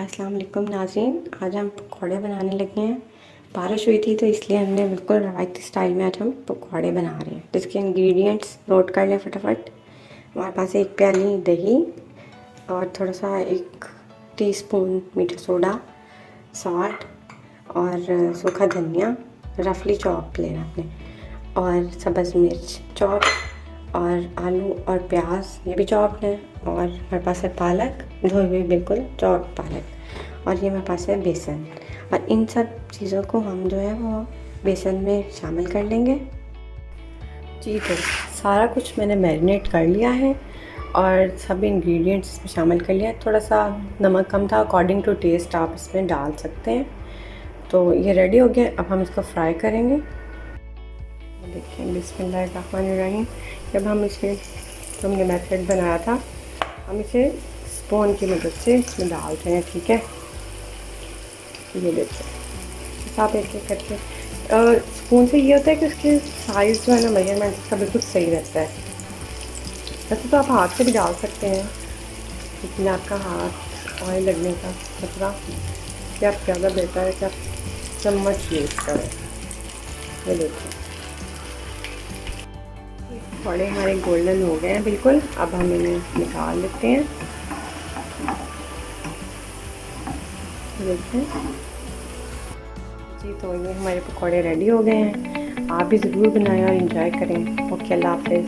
अस्सलाम वालेकुम नाज़रीन, आज हम पकौड़े बनाने लगे हैं। बारिश हुई थी तो इसलिए हमने बिल्कुल रवायती स्टाइल में आज हम पकौड़े बना रहे हैं। जिसके इंग्रेडिएंट्स नोट कर लें फटाफट। हमारे पास एक प्याली दही और थोड़ा सा 1 टीस्पून मीठा सोडा, सॉल्ट और सूखा धनिया रफली चॉप लेना आपने, और सब्ज़ मिर्च चॉप, और आलू और प्याज ये भी चॉप है, और हमारे पास है पालक धोई हुई बिल्कुल चॉप पालक, और ये हमारे पास है बेसन। और इन सब चीज़ों को हम जो है वो बेसन में शामिल कर लेंगे। जी तो सारा कुछ मैंने मैरिनेट कर लिया है और सभी इंग्रेडिएंट्स इसमें शामिल कर लिया। थोड़ा सा नमक कम था, अकॉर्डिंग टू टेस्ट आप इसमें डाल सकते हैं। तो ये रेडी हो गया, अब हम इसको फ्राई करेंगे। देखिए बिस्मिल्लाहिर्रहमानिर्रहीम। जब हम इसे जो हमने मेथड बनाया था, हम इसे स्पून की मदद से इसमें डालते हैं। ठीक है, ये देखिए आप एक एक करके स्पून से ये होता है कि उसकी साइज़ जो है ना, मेजरमेंट उसका बिल्कुल सही रहता है। वैसे तो आप हाथ से भी डाल सकते हैं, लेकिन आपका हाथ ऑयल लगने का खतरा कि आप ज़्यादा बेहतर है कि आप चम्मच यूज़ करें। ये देखिए थोड़े हमारे गोल्डन हो गए हैं बिल्कुल। अब हम इन्हें निकाल लेते हैं। देखिए जी, तो ये हमारे पकौड़े रेडी हो गए हैं। आप भी ज़रूर बनाएं और एंजॉय करें। ओके, अल्लाह हाफ़िज़।